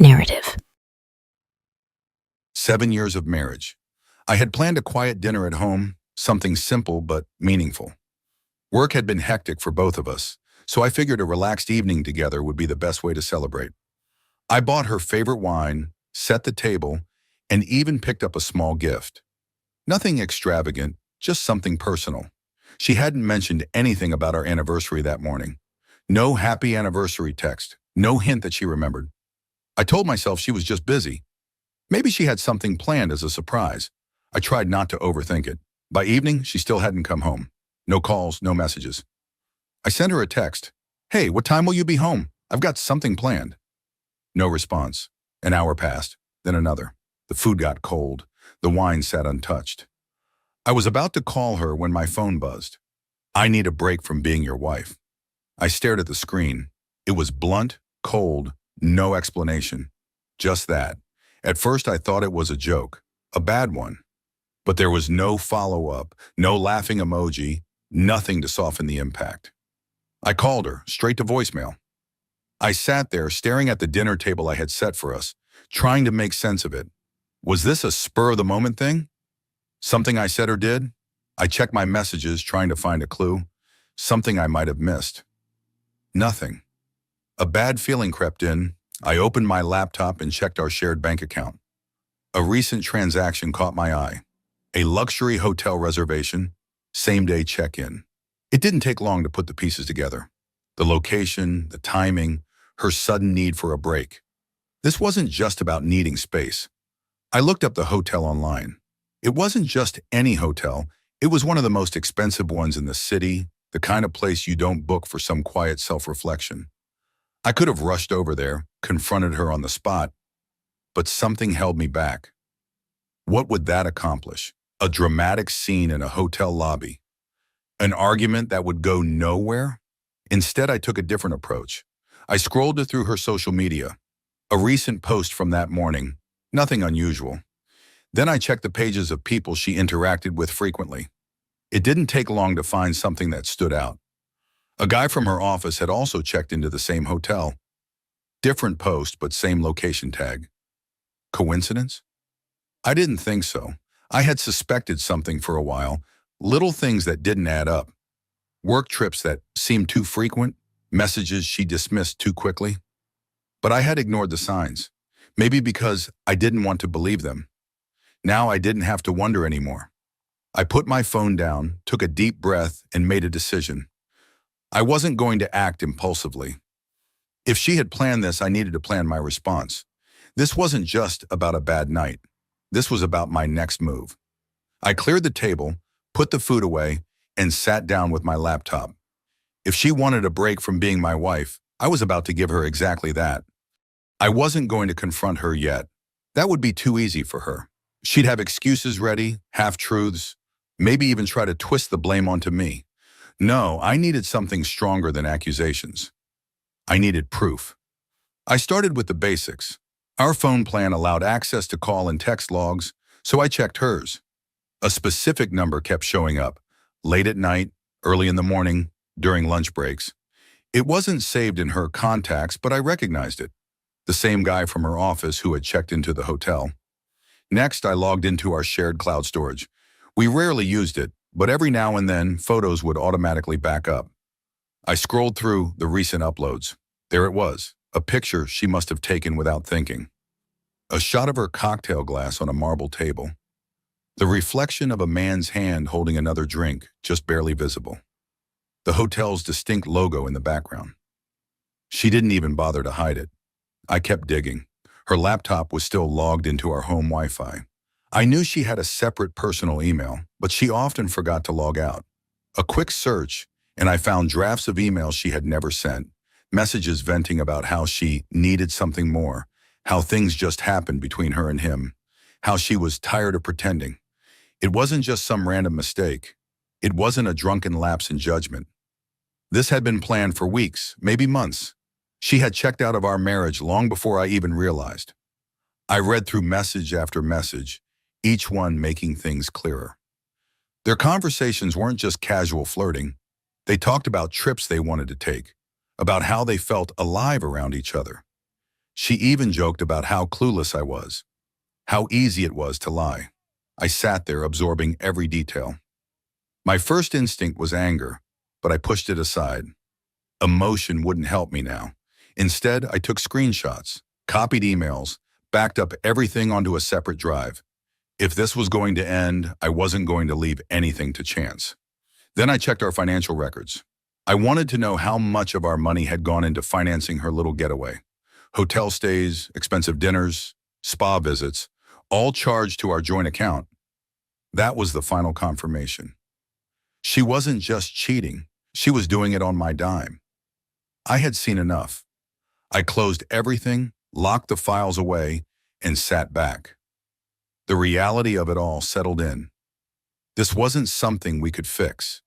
narrative. 7 years of marriage. I had planned a quiet dinner at home, something simple but meaningful. Work had been hectic for both of us, so I figured a relaxed evening together would be the best way to celebrate. I bought her favorite wine, set the table, and even picked up a small gift. Nothing extravagant, just something personal. She hadn't mentioned anything about our anniversary that morning. No happy anniversary text, no hint that she remembered. I told myself she was just busy. Maybe she had something planned as a surprise. I tried not to overthink it. By evening, she still hadn't come home. No calls, no messages. I sent her a text. "Hey, what time will you be home? I've got something planned." No response. An hour passed, then another. The food got cold. The wine sat untouched. I was about to call her when my phone buzzed. "I need a break from being your wife." I stared at the screen. It was blunt, cold, no explanation. Just that. At first I thought it was a joke, a bad one. But there was no follow-up, no laughing emoji, nothing to soften the impact. I called her, straight to voicemail. I sat there staring at the dinner table I had set for us, trying to make sense of it. Was this a spur-of-the-moment thing? Something I said or did? I checked my messages, trying to find a clue. Something I might have missed. Nothing. A bad feeling crept in. I opened my laptop and checked our shared bank account. A recent transaction caught my eye. A luxury hotel reservation, same-day check-in. It didn't take long to put the pieces together. The location, the timing, her sudden need for a break. This wasn't just about needing space. I looked up the hotel online. It wasn't just any hotel. It was one of the most expensive ones in the city, the kind of place you don't book for some quiet self-reflection. I could have rushed over there, confronted her on the spot, but something held me back. What would that accomplish? A dramatic scene in a hotel lobby? An argument that would go nowhere? Instead, I took a different approach. I scrolled through her social media. A recent post from that morning, nothing unusual. Then I checked the pages of people she interacted with frequently. It didn't take long to find something that stood out. A guy from her office had also checked into the same hotel. Different post, but same location tag. Coincidence? I didn't think so. I had suspected something for a while, little things that didn't add up. Work trips that seemed too frequent, messages she dismissed too quickly. But I had ignored the signs, maybe because I didn't want to believe them. Now I didn't have to wonder anymore. I put my phone down, took a deep breath, and made a decision. I wasn't going to act impulsively. If she had planned this, I needed to plan my response. This wasn't just about a bad night. This was about my next move. I cleared the table, put the food away, and sat down with my laptop. If she wanted a break from being my wife, I was about to give her exactly that. I wasn't going to confront her yet. That would be too easy for her. She'd have excuses ready, half-truths, maybe even try to twist the blame onto me. No, I needed something stronger than accusations. I needed proof. I started with the basics. Our phone plan allowed access to call and text logs, so I checked hers. A specific number kept showing up, late at night, early in the morning, during lunch breaks. It wasn't saved in her contacts, but I recognized it. The same guy from her office who had checked into the hotel. Next, I logged into our shared cloud storage. We rarely used it, but every now and then, photos would automatically back up. I scrolled through the recent uploads. There it was, a picture she must have taken without thinking. A shot of her cocktail glass on a marble table. The reflection of a man's hand holding another drink, just barely visible. The hotel's distinct logo in the background. She didn't even bother to hide it. I kept digging. Her laptop was still logged into our home Wi-Fi. I knew she had a separate personal email, but she often forgot to log out. A quick search, and I found drafts of emails she had never sent, messages venting about how she needed something more, how things just happened between her and him, how she was tired of pretending. It wasn't just some random mistake. It wasn't a drunken lapse in judgment. This had been planned for weeks, maybe months. She had checked out of our marriage long before I even realized. I read through message after message, each one making things clearer. Their conversations weren't just casual flirting. They talked about trips they wanted to take, about how they felt alive around each other. She even joked about how clueless I was, how easy it was to lie. I sat there absorbing every detail. My first instinct was anger, but I pushed it aside. Emotion wouldn't help me now. Instead, I took screenshots, copied emails, backed up everything onto a separate drive. If this was going to end, I wasn't going to leave anything to chance. Then I checked our financial records. I wanted to know how much of our money had gone into financing her little getaway. Hotel stays, expensive dinners, spa visits, all charged to our joint account. That was the final confirmation. She wasn't just cheating, she was doing it on my dime. I had seen enough. I closed everything, locked the files away, and sat back. The reality of it all settled in. This wasn't something we could fix.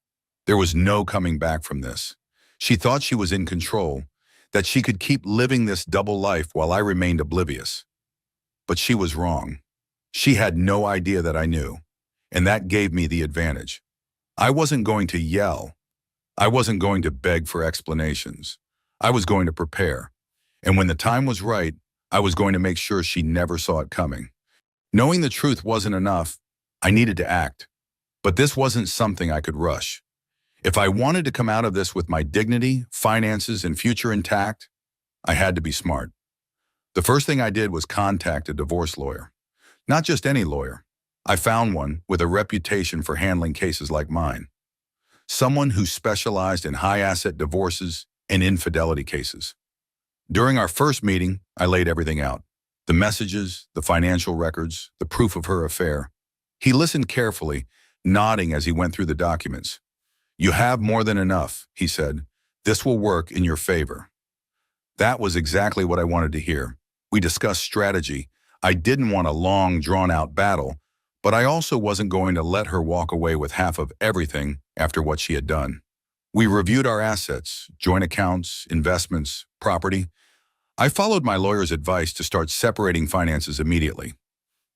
There was no coming back from this. She thought she was in control, that she could keep living this double life while I remained oblivious. But she was wrong. She had no idea that I knew, and that gave me the advantage. I wasn't going to yell. I wasn't going to beg for explanations. I was going to prepare. And when the time was right, I was going to make sure she never saw it coming. Knowing the truth wasn't enough, I needed to act. But this wasn't something I could rush. If I wanted to come out of this with my dignity, finances, and future intact, I had to be smart. The first thing I did was contact a divorce lawyer. Not just any lawyer. I found one with a reputation for handling cases like mine. Someone who specialized in high-asset divorces and infidelity cases. During our first meeting, I laid everything out. The messages, the financial records, the proof of her affair. He listened carefully, nodding as he went through the documents. "You have more than enough," he said. "This will work in your favor." That was exactly what I wanted to hear. We discussed strategy. I didn't want a long, drawn-out battle, but I also wasn't going to let her walk away with half of everything after what she had done. We reviewed our assets, joint accounts, investments, property. I followed my lawyer's advice to start separating finances immediately.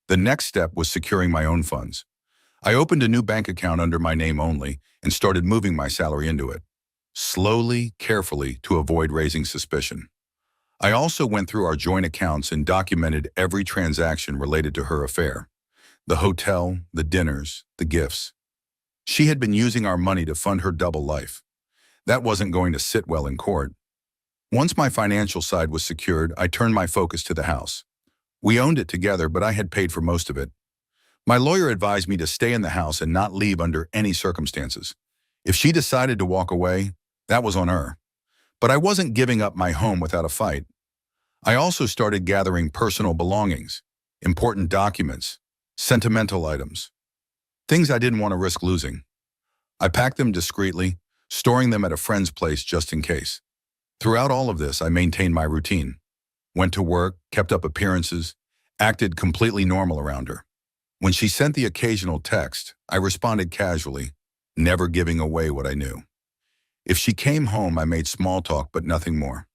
The next step was securing my own funds. I opened a new bank account under my name only and started moving my salary into it, slowly, carefully, to avoid raising suspicion. I also went through our joint accounts and documented every transaction related to her affair. The hotel, the dinners, the gifts. She had been using our money to fund her double life. That wasn't going to sit well in court. Once my financial side was secured, I turned my focus to the house. We owned it together, but I had paid for most of it. My lawyer advised me to stay in the house and not leave under any circumstances. If she decided to walk away, that was on her. But I wasn't giving up my home without a fight. I also started gathering personal belongings, important documents, sentimental items, things I didn't want to risk losing. I packed them discreetly, storing them at a friend's place just in case. Throughout all of this, I maintained my routine. Went to work, kept up appearances, acted completely normal around her. When she sent the occasional text, I responded casually, never giving away what I knew. If she came home, I made small talk, but nothing more.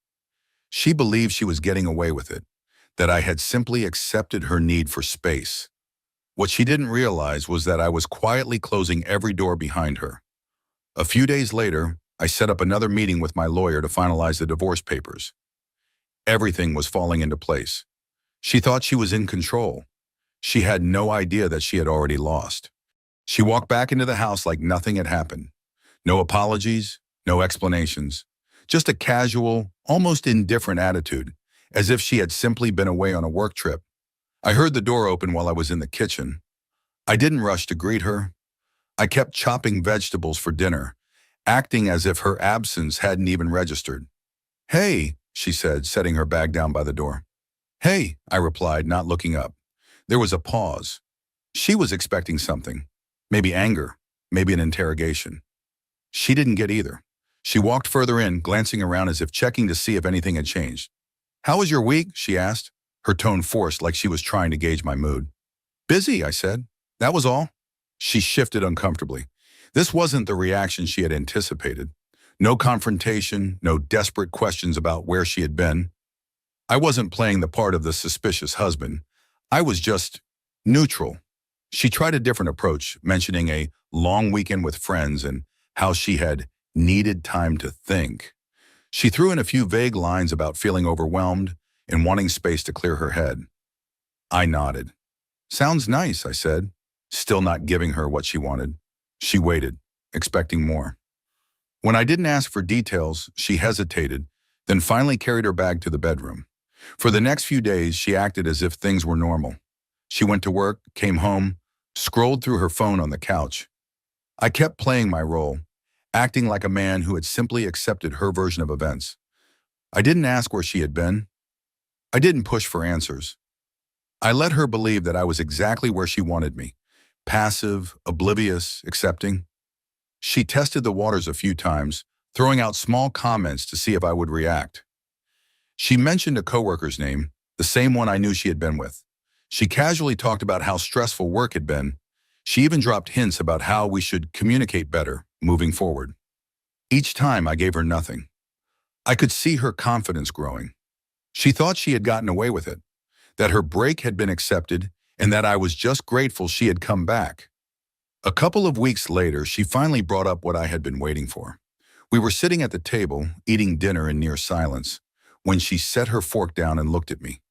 She believed she was getting away with it, that I had simply accepted her need for space. What she didn't realize was that I was quietly closing every door behind her. A few days later, I set up another meeting with my lawyer to finalize the divorce papers. Everything was falling into place. She thought she was in control. She had no idea that she had already lost. She walked back into the house like nothing had happened. No apologies, no explanations. Just a casual, almost indifferent attitude, as if she had simply been away on a work trip. I heard the door open while I was in the kitchen. I didn't rush to greet her. I kept chopping vegetables for dinner, acting as if her absence hadn't even registered. "Hey," she said, setting her bag down by the door. "Hey," I replied, not looking up. There was a pause. She was expecting something. Maybe anger, maybe an interrogation. She didn't get either. She walked further in, glancing around as if checking to see if anything had changed. "How was your week?" she asked, her tone forced like she was trying to gauge my mood. "Busy," I said. "That was all." She shifted uncomfortably. This wasn't the reaction she had anticipated. No confrontation, no desperate questions about where she had been. I wasn't playing the part of the suspicious husband. I was just neutral. She tried a different approach, mentioning a long weekend with friends and how she had needed time to think. She threw in a few vague lines about feeling overwhelmed and wanting space to clear her head. I nodded. Sounds nice, I said, still not giving her what she wanted. She waited, expecting more. When I didn't ask for details, she hesitated, then finally carried her bag to the bedroom. For the next few days, she acted as if things were normal. She went to work, came home, scrolled through her phone on the couch. I kept playing my role, acting like a man who had simply accepted her version of events. I didn't ask where she had been. I didn't push for answers. I let her believe that I was exactly where she wanted me, passive, oblivious, accepting. She tested the waters a few times, throwing out small comments to see if I would react. She mentioned a coworker's name, the same one I knew she had been with. She casually talked about how stressful work had been. She even dropped hints about how we should communicate better, moving forward. Each time I gave her nothing. I could see her confidence growing. She thought she had gotten away with it, that her break had been accepted, and that I was just grateful she had come back. A couple of weeks later, she finally brought up what I had been waiting for. We were sitting at the table, eating dinner in near silence, when she set her fork down and looked at me.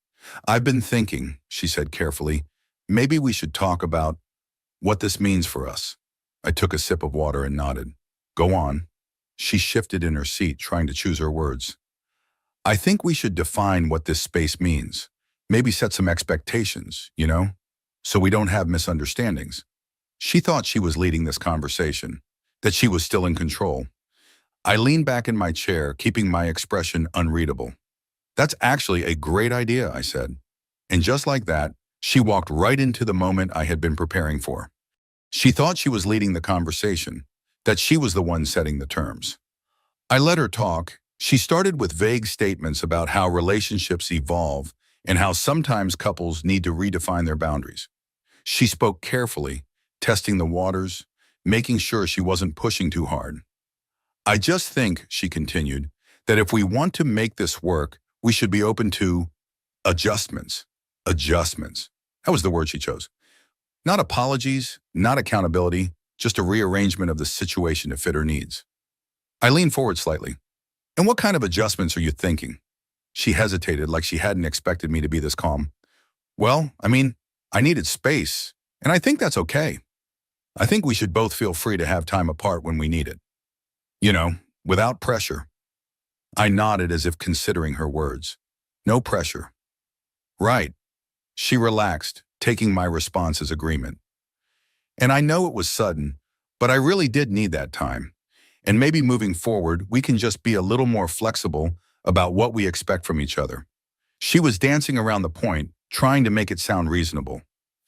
I've been thinking, she said carefully, maybe we should talk about what this means for us. I took a sip of water and nodded. Go on. She shifted in her seat, trying to choose her words. I think we should define what this space means. Maybe set some expectations, so we don't have misunderstandings. She thought she was leading this conversation, that she was still in control. I leaned back in my chair, keeping my expression unreadable. That's actually a great idea, I said. And just like that, she walked right into the moment I had been preparing for. She thought she was leading the conversation, that she was the one setting the terms. I let her talk. She started with vague statements about how relationships evolve and how sometimes couples need to redefine their boundaries. She spoke carefully, testing the waters, making sure she wasn't pushing too hard. I just think, she continued, that if we want to make this work, we should be open to adjustments. Adjustments. That was the word she chose. Not apologies, not accountability, just a rearrangement of the situation to fit her needs. I leaned forward slightly. And what kind of adjustments are you thinking? She hesitated, like she hadn't expected me to be this calm. Well, I needed space, and I think that's okay. I think we should both feel free to have time apart when we need it. Without pressure. I nodded as if considering her words. No pressure. Right. She relaxed, taking my response as agreement. And I know it was sudden, but I really did need that time. And maybe moving forward, we can just be a little more flexible about what we expect from each other. She was dancing around the point, trying to make it sound reasonable.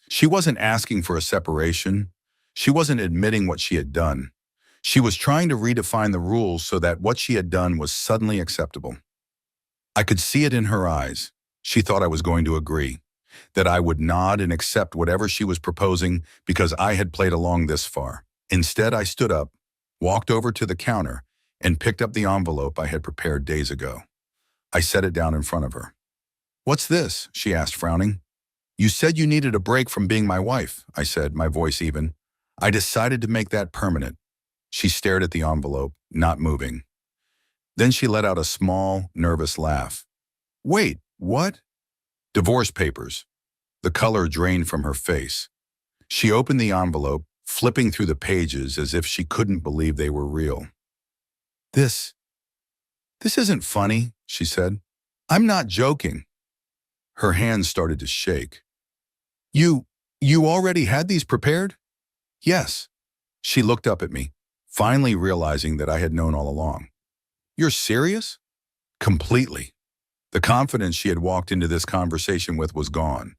She wasn't asking for a separation. She wasn't admitting what she had done. She was trying to redefine the rules so that what she had done was suddenly acceptable. I could see it in her eyes. She thought I was going to agree, that I would nod and accept whatever she was proposing because I had played along this far. Instead, I stood up, walked over to the counter, and picked up the envelope I had prepared days ago. I set it down in front of her. What's this? She asked, frowning. You said you needed a break from being my wife, I said, my voice even. I decided to make that permanent. She stared at the envelope, not moving. Then she let out a small, nervous laugh. Wait, what? Divorce papers. The color drained from her face. She opened the envelope, flipping through the pages as if she couldn't believe they were real. This isn't funny, she said. I'm not joking. Her hands started to shake. You already had these prepared? Yes. She looked up at me, finally realizing that I had known all along. You're serious? Completely. The confidence she had walked into this conversation with was gone.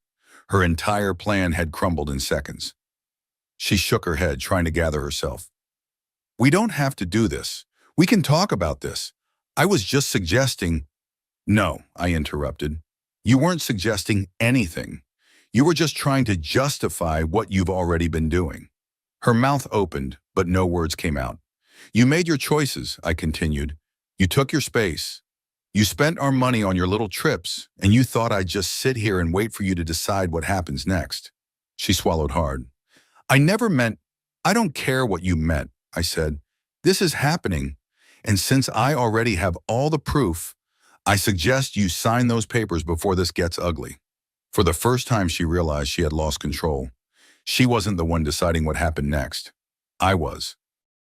Her entire plan had crumbled in seconds. She shook her head, trying to gather herself. We don't have to do this. We can talk about this. I was just suggesting. No, I interrupted. You weren't suggesting anything. You were just trying to justify what you've already been doing. Her mouth opened, but no words came out. You made your choices, I continued. You took your space. You spent our money on your little trips, and you thought I'd just sit here and wait for you to decide what happens next. She swallowed hard. I never meant. I don't care what you meant, I said. This is happening, and since I already have all the proof, I suggest you sign those papers before this gets ugly." For the first time, she realized she had lost control. She wasn't the one deciding what happened next. I was.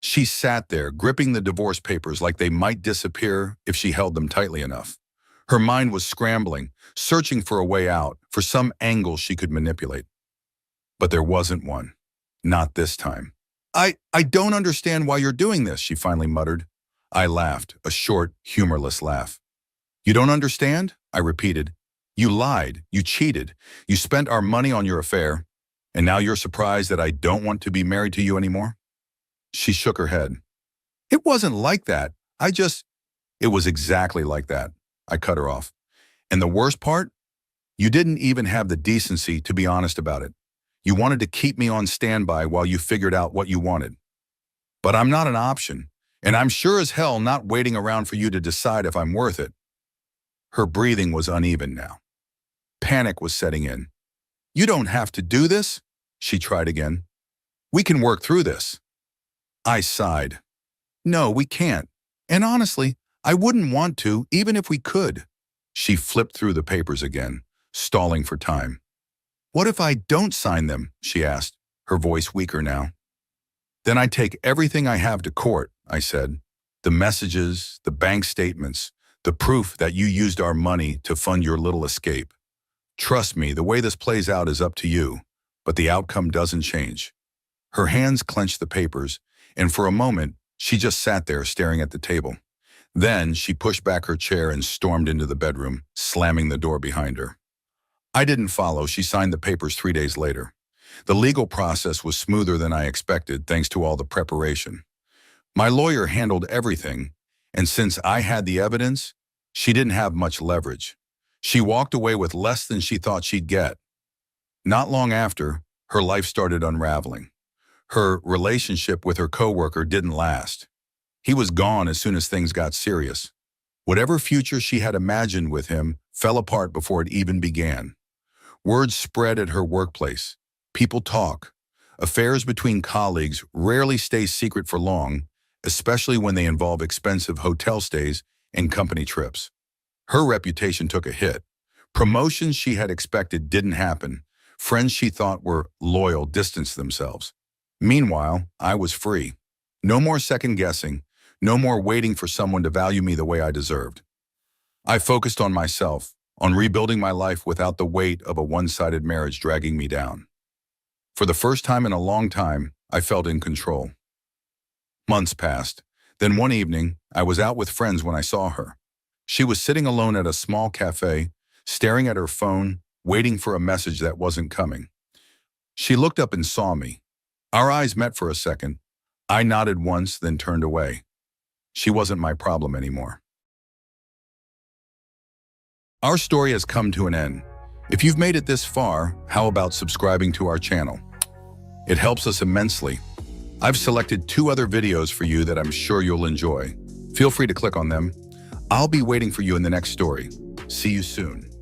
She sat there, gripping the divorce papers like they might disappear if she held them tightly enough. Her mind was scrambling, searching for a way out, for some angle she could manipulate. But there wasn't one. Not this time. I don't understand why you're doing this," she finally muttered. I laughed, a short, humorless laugh. "You don't understand?" I repeated. "You lied, you cheated, you spent our money on your affair, and now you're surprised that I don't want to be married to you anymore?" She shook her head. "It wasn't like that. It was exactly like that." I cut her off. "And the worst part? You didn't even have the decency to be honest about it. You wanted to keep me on standby while you figured out what you wanted. But I'm not an option, and I'm sure as hell not waiting around for you to decide if I'm worth it." Her breathing was uneven now. Panic was setting in. "You don't have to do this," she tried again. "We can work through this." I sighed. "No, we can't. And honestly, I wouldn't want to, even if we could." She flipped through the papers again, stalling for time. "What if I don't sign them?" she asked, her voice weaker now. "Then I take everything I have to court," I said. "The messages, the bank statements, the proof that you used our money to fund your little escape. Trust me, the way this plays out is up to you, but the outcome doesn't change." Her hands clenched the papers, and for a moment, she just sat there staring at the table. Then she pushed back her chair and stormed into the bedroom, slamming the door behind her. I didn't follow. She signed the papers 3 days later. The legal process was smoother than I expected, thanks to all the preparation. My lawyer handled everything, and since I had the evidence, she didn't have much leverage. She walked away with less than she thought she'd get. Not long after, her life started unraveling. Her relationship with her coworker didn't last. He was gone as soon as things got serious. Whatever future she had imagined with him fell apart before it even began. Word spread at her workplace. People talk. Affairs between colleagues rarely stay secret for long, especially when they involve expensive hotel stays and company trips. Her reputation took a hit. Promotions she had expected didn't happen. Friends she thought were loyal distanced themselves. Meanwhile, I was free. No more second guessing. No more waiting for someone to value me the way I deserved. I focused on myself, on rebuilding my life without the weight of a one-sided marriage dragging me down. For the first time in a long time, I felt in control. Months passed. Then one evening, I was out with friends when I saw her. She was sitting alone at a small cafe, staring at her phone, waiting for a message that wasn't coming. She looked up and saw me. Our eyes met for a second. I nodded once, then turned away. She wasn't my problem anymore. Our story has come to an end. If you've made it this far, how about subscribing to our channel? It helps us immensely. I've selected 2 other videos for you that I'm sure you'll enjoy. Feel free to click on them. I'll be waiting for you in the next story. See you soon.